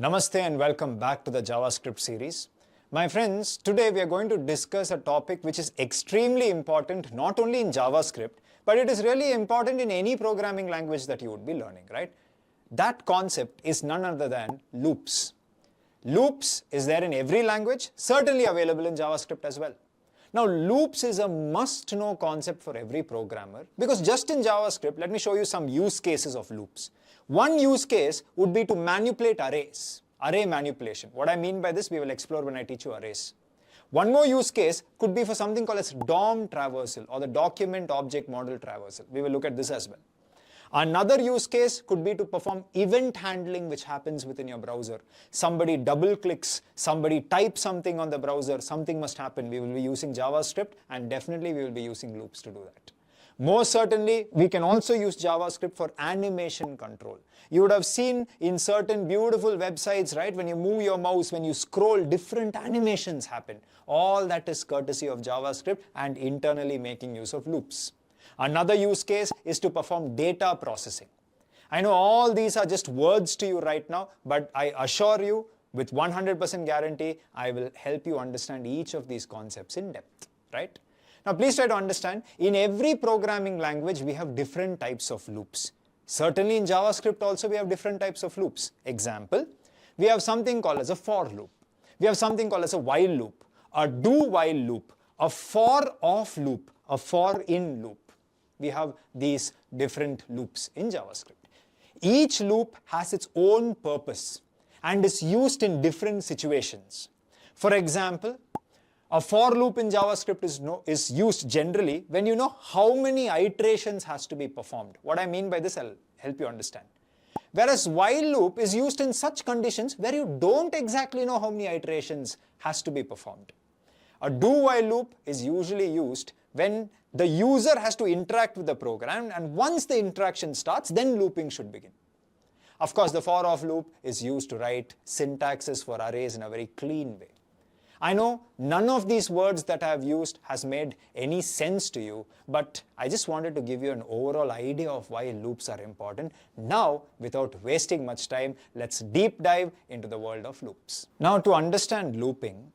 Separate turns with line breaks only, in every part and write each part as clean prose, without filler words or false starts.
Namaste and welcome back to the JavaScript series. My friends, today we are going to discuss a topic which is extremely important not only in JavaScript, but it is really important in any programming language that you would be learning, right? That concept is none other than loops. Loops is there in every language, certainly available in JavaScript as well. Now, loops is a must-know concept for every programmer because just in JavaScript, let me show you some use cases of loops. One use case would be to manipulate arrays, array manipulation. What I mean by this, we will explore when I teach you arrays. One more use case could be for something called as DOM traversal or the document object model traversal. We will look at this as well. Another use case could be to perform event handling which happens within your browser. Somebody double clicks, somebody types something on the browser, something must happen. We will be using JavaScript and definitely we will be using loops to do that. Most certainly, we can also use JavaScript for animation control. You would have seen in certain beautiful websites, right, when you move your mouse, when you scroll, different animations happen. All that is courtesy of JavaScript and internally making use of loops. Another use case is to perform data processing. I know all these are just words to you right now, but I assure you with 100% guarantee, I will help you understand each of these concepts in depth, right? Now, please try to understand, in every programming language, we have different types of loops. Certainly in JavaScript also, we have different types of loops. Example, we have something called as a for loop. We have something called as a while loop, a do-while loop, a for-off loop, a for-in loop. We have these different loops in JavaScript. Each loop has its own purpose and is used in different situations. For example, a for loop in JavaScript is used generally when you know how many iterations has to be performed. What I mean by this, I'll help you understand. Whereas while loop is used in such conditions where you don't exactly know how many iterations has to be performed. A do-while loop is usually used when the user has to interact with the program, and once the interaction starts, then looping should begin. Of course, the for-off loop is used to write syntaxes for arrays in a very clean way. I know none of these words that I have used has made any sense to you, but I just wanted to give you an overall idea of why loops are important. Now, without wasting much time, let's deep dive into the world of loops. Now, to understand looping,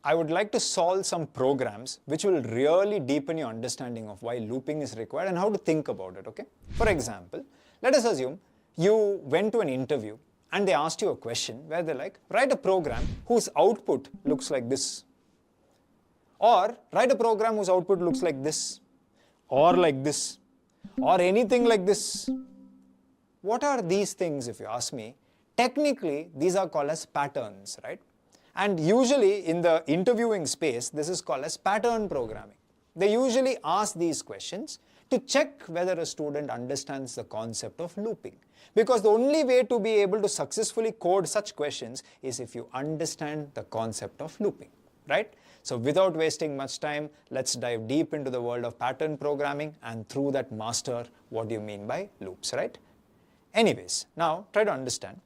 I would like to solve some programs which will really deepen your understanding of why looping is required and how to think about it, okay? For example, let us assume you went to an interview and they asked you a question where they're like, write a program whose output looks like this. Or write a program whose output looks like this. Or like this. Or anything like this. What are these things, if you ask me? Technically, these are called as patterns, right? And usually in the interviewing space, this is called as pattern programming. They usually ask these questions to check whether a student understands the concept of looping. Because the only way to be able to successfully code such questions is if you understand the concept of looping, right? So without wasting much time, let's dive deep into the world of pattern programming and through that master what do you mean by loops, right? Anyways, now try to understand.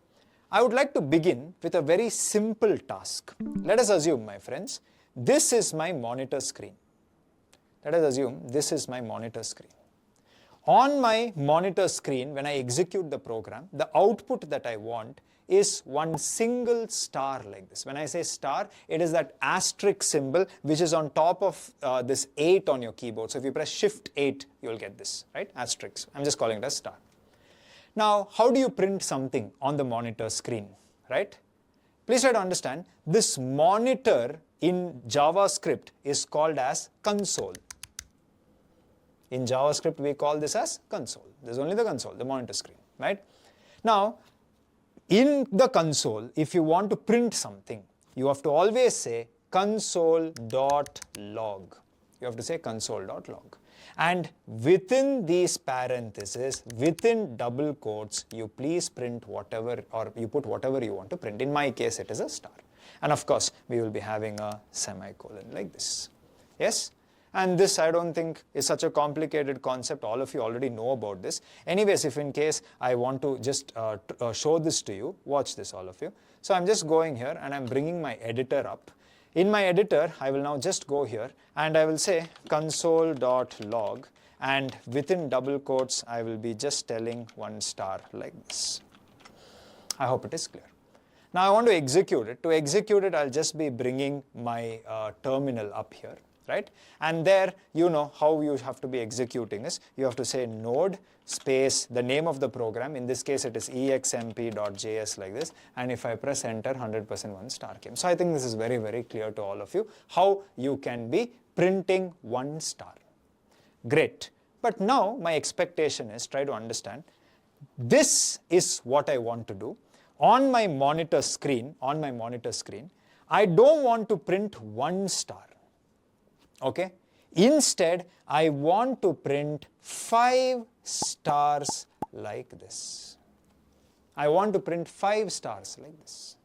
I would like to begin with a very simple task. Let us assume, my friends, this is my monitor screen. Let us assume this is my monitor screen. On my monitor screen, when I execute the program, the output that I want is one single star like this. When I say star, it is that asterisk symbol which is on top of this 8 on your keyboard. So if you press Shift 8, you will get this, right? Asterisk. I'm just calling it as star. Now, how do you print something on the monitor screen, right? Please try to understand, this monitor in JavaScript is called as console. In JavaScript, we call this as console. There's only the console, the monitor screen, right? Now, in the console, if you want to print something, you have to always say console.log. You have to say console.log. And within these parentheses, within double quotes, you please print whatever, or you put whatever you want to print. In my case, it is a star. And of course, we will be having a semicolon like this. Yes? And this, I don't think, is such a complicated concept. All of you already know about this. Anyways, if in case I want to just show this to you, watch this, all of you. So I'm just going here and I'm bringing my editor up. In my editor, I will now just go here and I will say console.log, and within double quotes, I will be just telling one star like this. I hope it is clear. Now I want to execute it. To execute it, I'll just be bringing my terminal up here, right? And there, you know how you have to be executing is, you have to say node space the name of the program. In this case, it is exmp.js like this. And if I press enter, 100% one star came. So I think this is very, very clear to all of you how you can be printing one star. Great. But now my expectation is, try to understand, this is what I want to do. On my monitor screen, I don't want to print one star. Okay? Instead, I want to print 5 stars like this. I want to print 5 stars like this.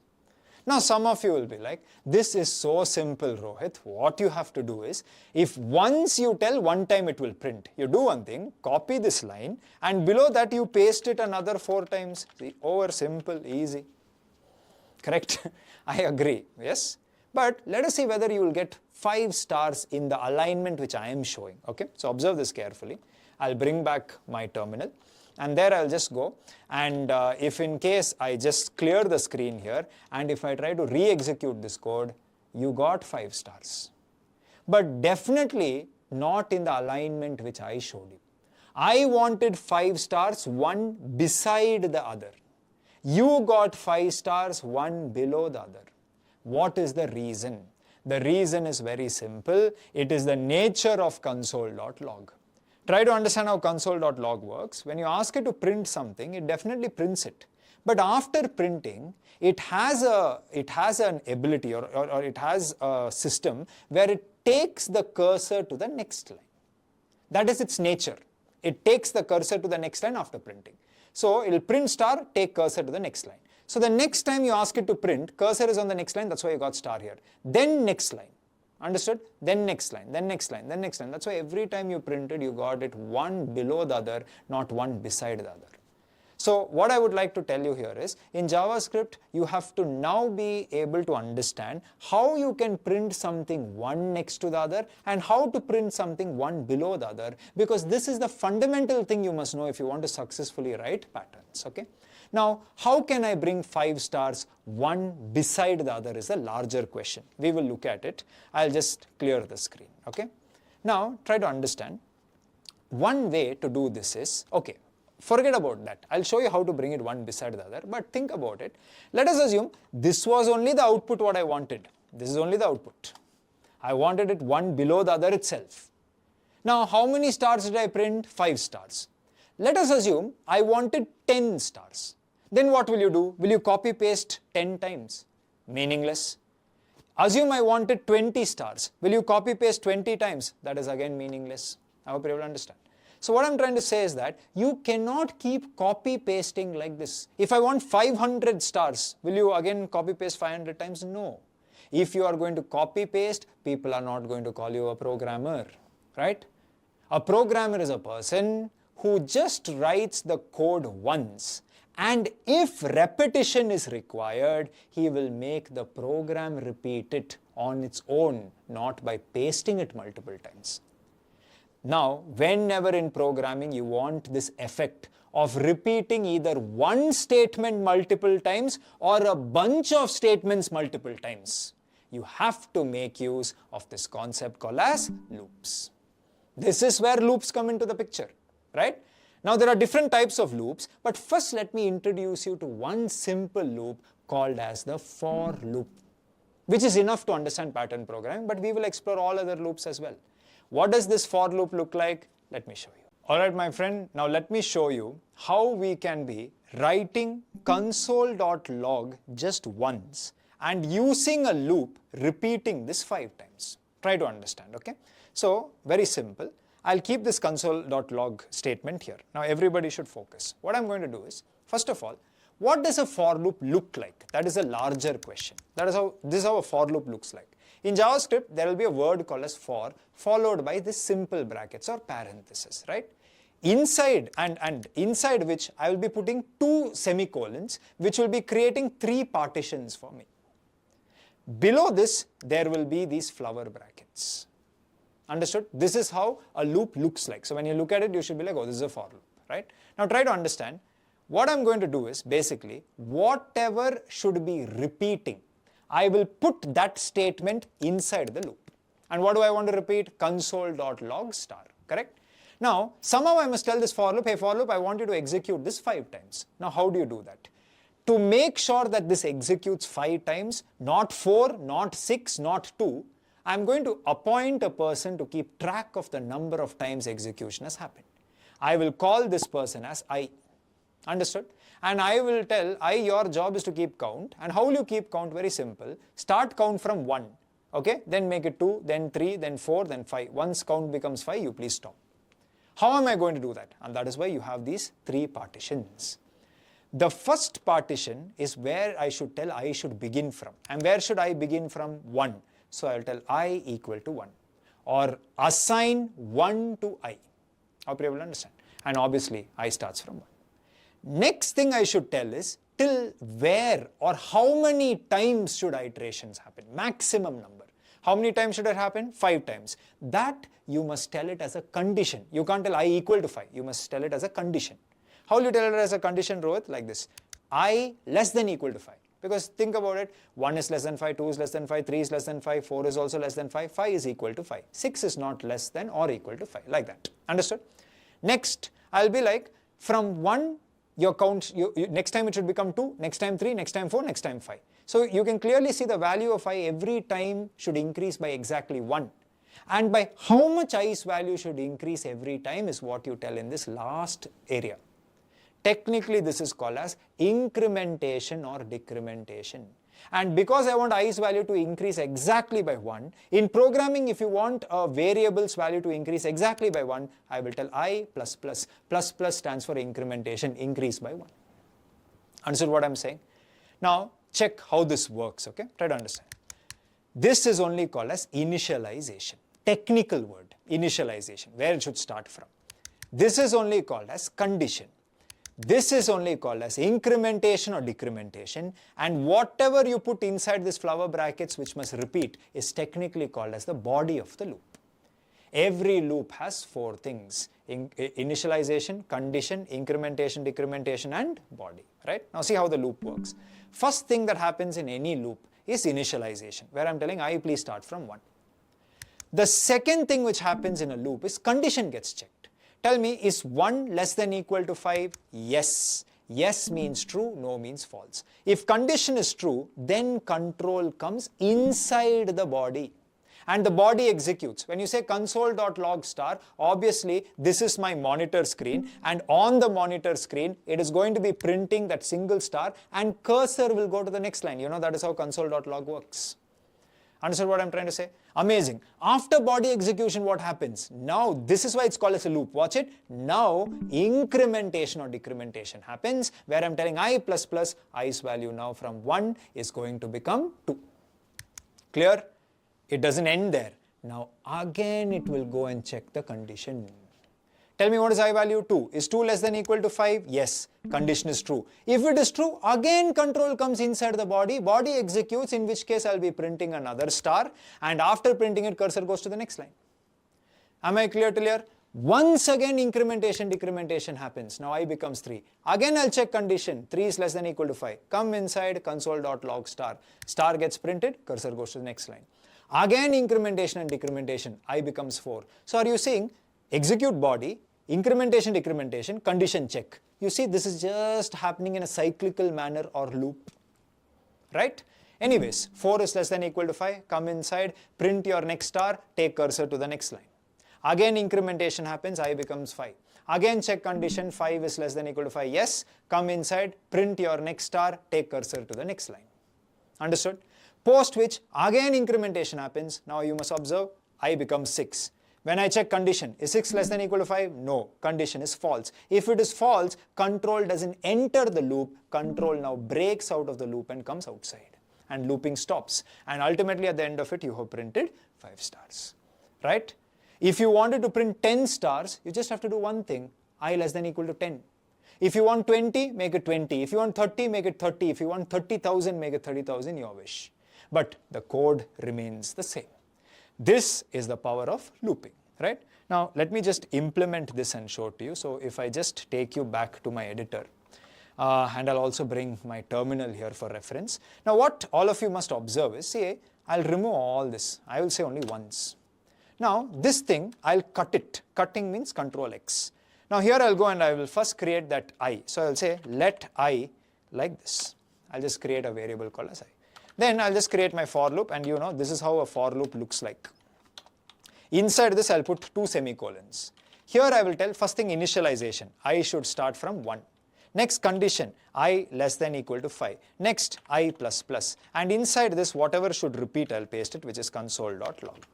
Now some of you will be like, this is so simple, Rohit. What you have to do is, if once you tell one time it will print, you do one thing, copy this line, and below that you paste it another 4 times. See, over, simple, easy. Correct? I agree, yes? But let us see whether you will get 5 stars in the alignment which I am showing. Okay, so observe this carefully. I'll bring back my terminal. And there I'll just go, and if in case I just clear the screen here, and if I try to re-execute this code, you got 5 stars. But definitely not in the alignment which I showed you. I wanted 5 stars, one beside the other. You got 5 stars, one below the other. What is the reason? The reason is very simple. It is the nature of console.log. Try to understand how console.log works. When you ask it to print something, it definitely prints it. But after printing, it has an ability or it has a system where it takes the cursor to the next line. That is its nature. It takes the cursor to the next line after printing. So it will print star, take cursor to the next line. So the next time you ask it to print, cursor is on the next line, that's why you got star here. Then next line. Understood? Then next line, then next line, then next line. That's why every time you printed, you got it one below the other, not one beside the other. So what I would like to tell you here is, in JavaScript, you have to now be able to understand how you can print something one next to the other and how to print something one below the other, because this is the fundamental thing you must know if you want to successfully write patterns. Okay? Now, how can I bring 5 stars one beside the other is a larger question. We will look at it. I'll just clear the screen. Okay? Now, try to understand. One way to do this is, okay, forget about that. I'll show you how to bring it one beside the other, but think about it. Let us assume this was only the output what I wanted. This is only the output. I wanted it one below the other itself. Now, how many stars did I print? 5 stars. Let us assume I wanted 10 stars. Then what will you do? Will you copy paste 10 times? Meaningless. Assume I wanted 20 stars. Will you copy paste 20 times? That is again meaningless. I hope you will understand. So what I'm trying to say is that you cannot keep copy pasting like this. If I want 500 stars, will you again copy paste 500 times? No. If you are going to copy paste, people are not going to call you a programmer, right? A programmer is a person who just writes the code once, and if repetition is required, he will make the program repeat it on its own, not by pasting it multiple times. Now, whenever in programming you want this effect of repeating either one statement multiple times or a bunch of statements multiple times, you have to make use of this concept called as loops. This is where loops come into the picture, right? Now there are different types of loops, but first let me introduce you to one simple loop called as the for loop, which is enough to understand pattern programming, but we will explore all other loops as well. What does this for loop look like? Let me show you. Alright my friend, now let me show you how we can be writing console.log just once and using a loop repeating this 5 times. Try to understand, okay? So, very simple. I'll keep this console.log statement here. Now everybody should focus. What I'm going to do is, first of all, what does a for loop look like? That is a larger question. This is how a for loop looks like. In JavaScript, there will be a word called as for, followed by this simple brackets or parentheses, right? Inside and inside which I will be putting 2 semicolons, which will be creating 3 partitions for me. Below this, there will be these flower brackets. Understood? This is how a loop looks like. So when you look at it, you should be like, oh, this is a for loop, right? Now try to understand, what I'm going to do is basically whatever should be repeating, I will put that statement inside the loop. And what do I want to repeat? Console.log star, correct? Now, somehow I must tell this for loop, hey for loop, I want you to execute this 5 times. Now, how do you do that? To make sure that this executes 5 times, not 4, not 6, not 2, I'm going to appoint a person to keep track of the number of times execution has happened. I will call this person as I. Understood? And I will tell I, your job is to keep count. And how will you keep count? Very simple. Start count from 1. Okay? Then make it 2, then 3, then 4, then 5. Once count becomes 5, you please stop. How am I going to do that? And that is why you have these 3 partitions. The first partition is where I should tell I should begin from. And where should I begin from? 1. So I will tell I equal to 1. Or assign 1 to I. Hope you will understand. And obviously I starts from 1. Next thing I should tell is till where or how many times should iterations happen? Maximum number. How many times should it happen? 5 times. That you must tell it as a condition. You can't tell I equal to 5. You must tell it as a condition. How will you tell it as a condition, Rohit? Like this. I less than equal to 5. Because think about it. 1 is less than 5, 2 is less than 5, 3 is less than 5, 4 is also less than 5, 5 is equal to 5. 6 is not less than or equal to 5. Like that. Understood? Next, I'll be like from 1, your count, next time it should become 2, next time 3, next time 4, next time 5. So you can clearly see the value of I every time should increase by exactly 1. And by how much i's value should increase every time is what you tell in this last area. Technically, this is called as incrementation or decrementation. And because I want i's value to increase exactly by 1, in programming, if you want a variable's value to increase exactly by 1, I will tell I plus plus. Plus plus stands for incrementation, increase by 1. Understood what I'm saying? Now, check how this works, okay? Try to understand. This is only called as initialization. Technical word, initialization, where it should start from. This is only called as condition. This is only called as incrementation or decrementation, and whatever you put inside this flower brackets which must repeat is technically called as the body of the loop. Every loop has 4 things: initialization, condition, incrementation, decrementation, and body, right? Now see how the loop works. First thing that happens in any loop is initialization, where I'm telling I please start from 1. The second thing which happens in a loop is condition gets checked. Tell me, is 1 less than equal to 5? Yes. Yes means true, no means false. If condition is true, then control comes inside the body. And the body executes. When you say console.log star, obviously this is my monitor screen, and on the monitor screen, it is going to be printing that single star, and cursor will go to the next line. You know, that is how console.log works. Understood what I'm trying to say? Amazing. After body execution, what happens? Now, this is why it's called as a loop. Watch it. Now, incrementation or decrementation happens, where I'm telling I plus plus, i's value now from 1 is going to become 2. Clear? It doesn't end there. Now, again, it will go and check the condition. Tell me, what is I value? 2. Is 2 less than equal to 5? Yes. Condition is true. If it is true, again control comes inside the body. Body executes, in which case I'll be printing another star. And after printing it, cursor goes to the next line. Am I clear till here? Once again incrementation, decrementation happens. Now I becomes 3. Again I'll check condition. 3 is less than equal to 5. Come inside console.log star. Star gets printed, cursor goes to the next line. Again incrementation and decrementation. I becomes 4. So are you seeing execute body, incrementation, decrementation, condition check. You see, this is just happening in a cyclical manner or loop, right? Anyways, 4 is less than equal to 5. Come inside, print your next star, take cursor to the next line. Again incrementation happens, I becomes 5. Again check condition, 5 is less than equal to 5. Yes, come inside, print your next star, take cursor to the next line. Understood? Post which, again incrementation happens. Now you must observe, I becomes 6. When I check condition, is 6 less than equal to 5? No, condition is false. If it is false, control doesn't enter the loop. Control now breaks out of the loop and comes outside. And looping stops. And ultimately at the end of it, you have printed 5 stars. Right? If you wanted to print 10 stars, you just have to do one thing. I less than equal to 10. If you want 20, make it 20. If you want 30, make it 30. If you want 30,000, make it 30,000, your wish. But the code remains the same. This is the power of looping, right? Now, let me just implement this and show it to you. So if I just take you back to my editor, And I'll also bring my terminal here for reference. Now what all of you must observe is, see, I'll remove all this. I will say only once. Now this thing, I'll cut it. Cutting means Control X. Now here I'll go and I will first create that I. So I'll say let I like this. I'll just create a variable called as I. Then I'll just create my for loop, and you know this is how a for loop looks like. Inside this I'll put 2 semicolons. Here I will tell first thing initialization. I should start from 1. Next condition, I less than equal to 5. Next I plus plus. And inside this whatever should repeat I'll paste it, which is console.log.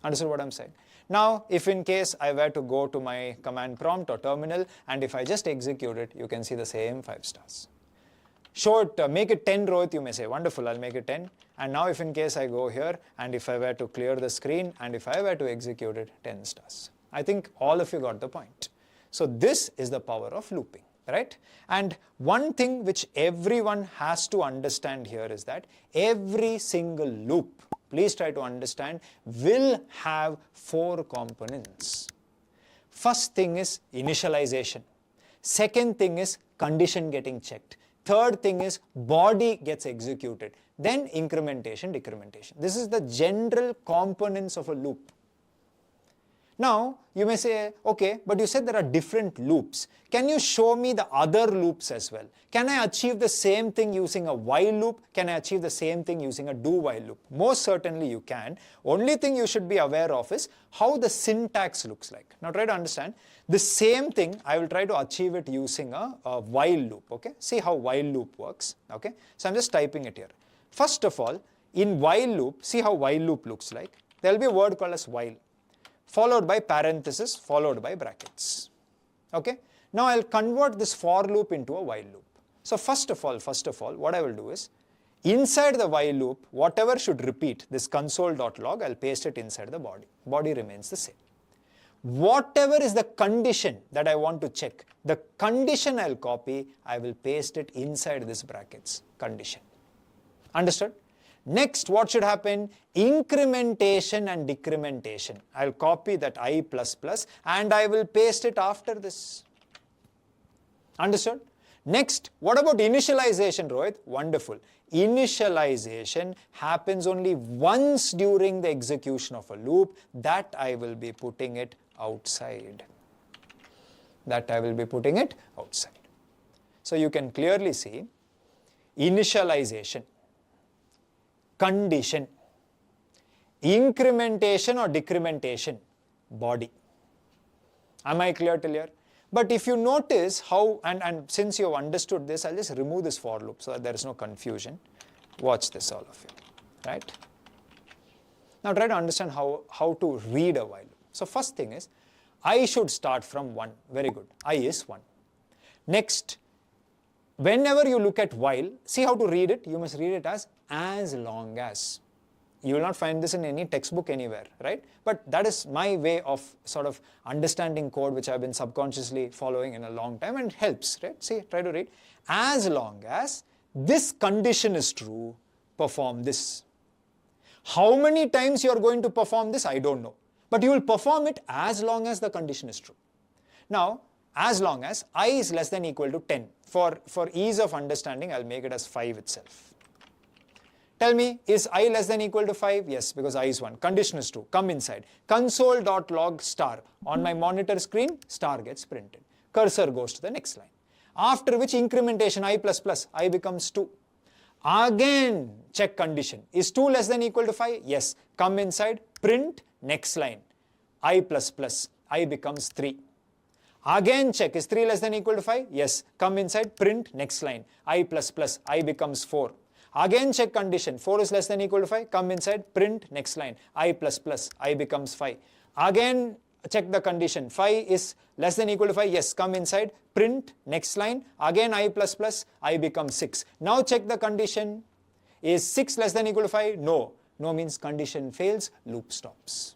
Understood what I'm saying? Now, if in case I were to go to my command prompt or terminal, and if I just execute it, you can see the same 5 stars. Show it, make it 10, Rohit, you may say, wonderful, I'll make it 10. And now if in case I go here, and if I were to clear the screen, and if I were to execute it, 10 stars. I think all of you got the point. So this is the power of looping, right? And one thing which everyone has to understand here is that every single loop, please try to understand, will have 4 components. First thing is initialization. Second thing is condition getting checked. Third thing is body gets executed. Then incrementation, decrementation. This is the general components of a loop. Now, you may say, okay, but you said there are different loops. Can you show me the other loops as well? Can I achieve the same thing using a while loop? Can I achieve the same thing using a do while loop? Most certainly you can. Only thing you should be aware of is how the syntax looks like. Now try to understand. The same thing, I will try to achieve it using a while loop, okay? See how while loop works, okay? So I'm just typing it here. First of all, in while loop, see how while loop looks like. There will be a word called as while, followed by parenthesis, followed by brackets. Okay? Now I'll convert this for loop into a while loop. So first of all, what I will do is, inside the while loop, whatever should repeat, this console.log, I'll paste it inside the body. Body remains the same. Whatever is the condition that I want to check, the condition I'll copy, I will paste it inside this brackets, condition. Understood? Next, what should happen? Incrementation and decrementation. I'll copy that I plus plus and I will paste it after this. Understood? Next, what about initialization, Rohit? Wonderful. Initialization happens only once during the execution of a loop. That I will be putting it outside. That I will be putting it outside. So you can clearly see initialization, condition, incrementation or decrementation, body. Am I clear till here? But if you notice how, and since you have understood this, I'll just remove this for loop so that there is no confusion. Watch this, all of you, right? Now try to understand how to read a while loop. So first thing is, I should start from 1. Very good. I is 1. Next, whenever you look at while, see how to read it. You must read it as long as. You will not find this in any textbook anywhere, right? But that is my way of sort of understanding code, which I've been subconsciously following in a long time, and it helps, right? See, try to read. As long as this condition is true, perform this. How many times you are going to perform this, I don't know. But you will perform it as long as the condition is true. Now, as long as I is less than equal to 10. For ease of understanding, I'll make it as 5 itself. Tell me, is I less than equal to 5? Yes, because I is 1. Condition is true. Come inside. Console.log star. On my monitor screen, star gets printed. Cursor goes to the next line. After which incrementation I plus plus, I becomes 2. Again, check condition. Is 2 less than equal to 5? Yes. Come inside, print, next line. I plus plus, I becomes 3. Again check, is 3 less than equal to 5? Yes. Come inside, print, next line. I plus plus, I becomes 4. Again check condition, 4 is less than equal to 5. Come inside, print, next line. I plus plus, I becomes 5. Again check the condition, 5 is less than equal to 5. Yes. Come inside, print, next line. Again I plus plus, I becomes 6. Now check the condition. Is 6 less than equal to 5? No. No means condition fails, loop stops.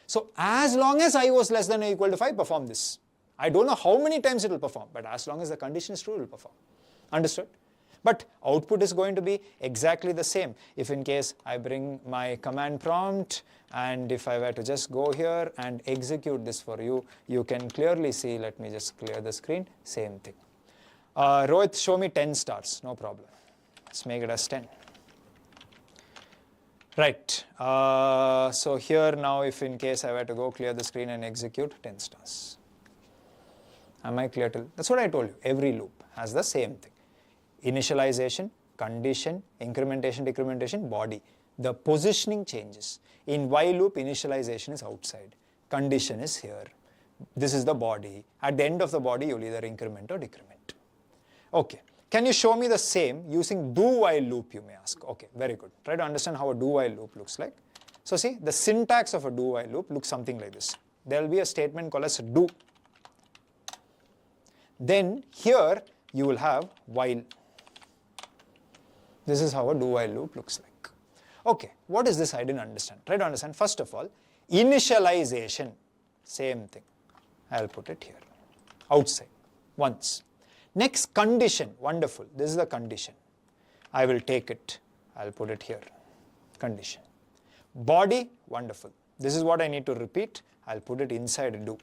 So as long as I was less than or equal to 5, perform this. I don't know how many times it will perform, but as long as the condition is true, it will perform. Understood? But output is going to be exactly the same. If in case I bring my command prompt, and if I were to just go here and execute this for you, you can clearly see, let me just clear the screen, same thing. Rohit, show me 10 stars. No problem. Let's make it as 10. Right. So here now, if in case I were to go clear the screen and execute, 10 stars. Am I clear till? That's what I told you. Every loop has the same thing. Initialization, condition, incrementation, decrementation, body. The positioning changes. In while loop, initialization is outside. Condition is here. This is the body. At the end of the body, you'll either increment or decrement. Okay. Can you show me the same using do while loop, you may ask. Okay, very good. Try to understand how a do while loop looks like. So see, the syntax of a do while loop looks something like this. There will be a statement called as do. Then here you will have while. This is how a do while loop looks like. Okay, what is this? I didn't understand. Try to understand. First of all, initialization, same thing. I'll put it here, outside, once. Next, condition, wonderful. This is the condition. I will take it. I'll put it here, condition. Body, wonderful. This is what I need to repeat. I'll put it inside do.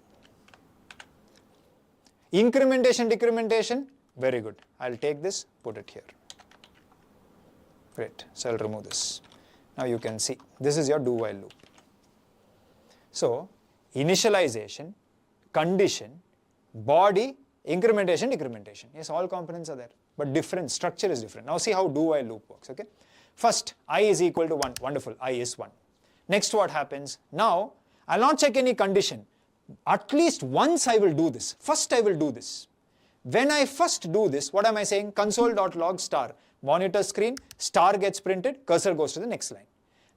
Incrementation, decrementation, very good. I'll take this, put it here. Great, so I'll remove this. Now you can see, this is your do while loop. So, initialization, condition, body, incrementation, decrementation. Yes, all components are there, but different, structure is different. Now see how do while loop works, okay? First, I is equal to 1, wonderful, I is 1. Next what happens? Now, I'll not check any condition. At least once I will do this. First I will do this. When I first do this, what am I saying? Console.log star. Monitor screen, star gets printed, cursor goes to the next line.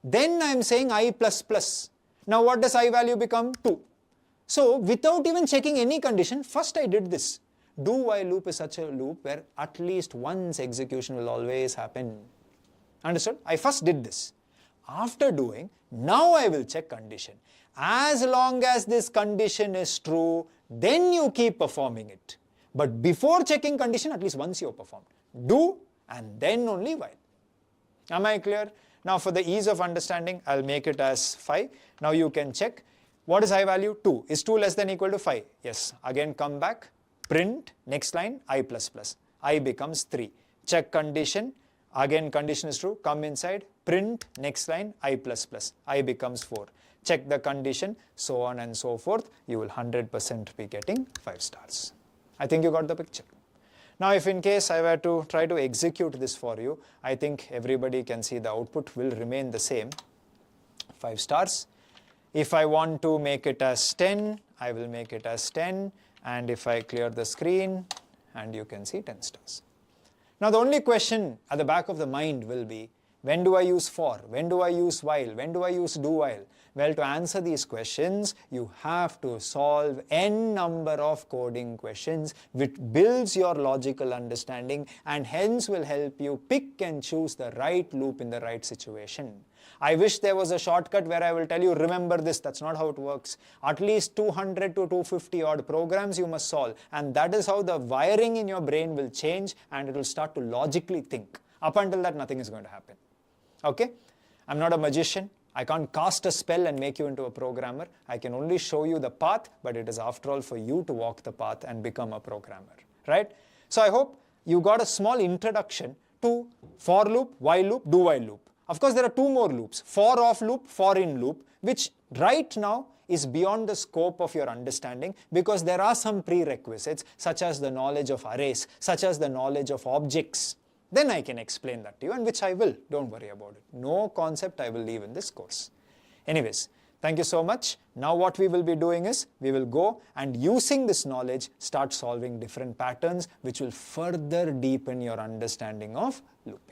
Then I am saying I plus plus. Now what does I value become? 2. So without even checking any condition, first I did this. Do while loop is such a loop where at least once execution will always happen. Understood? I first did this. After doing, now I will check condition. As long as this condition is true, then you keep performing it. But before checking condition, at least once you have performed. Do and then only while. Am I clear? Now for the ease of understanding, I'll make it as 5. Now you can check. What is I value? 2. Is 2 less than equal to 5? Yes. Again come back, print, next line, I plus plus. I becomes 3. Check condition. Again condition is true. Come inside, print, next line, I plus plus. I becomes 4. Check the condition, so on and so forth. You will 100% be getting 5 stars. I think you got the picture. Now if in case I were to try to execute this for you, I think everybody can see the output will remain the same. 5 stars. If I want to make it as 10, I will make it as 10. And if I clear the screen, and you can see 10 stars. Now the only question at the back of the mind will be, when do I use for? When do I use while? When do I use do while? Well, to answer these questions, you have to solve n number of coding questions which builds your logical understanding and hence will help you pick and choose the right loop in the right situation. I wish there was a shortcut where I will tell you, remember this. That's not how it works. At least 200 to 250 odd programs you must solve, and that is how the wiring in your brain will change and it will start to logically think. Up until that, nothing is going to happen. Okay? I'm not a magician. I can't cast a spell and make you into a programmer. I can only show you the path, but it is after all for you to walk the path and become a programmer, right? So I hope you got a small introduction to for loop, while loop, do while loop. Of course, there are 2 more loops, for off loop, for in loop, which right now is beyond the scope of your understanding because there are some prerequisites such as the knowledge of arrays, such as the knowledge of objects. Then I can explain that to you, and which I will. Don't worry about it. No concept I will leave in this course. Anyways, thank you so much. Now what we will be doing is, we will go and using this knowledge, start solving different patterns which will further deepen your understanding of looping.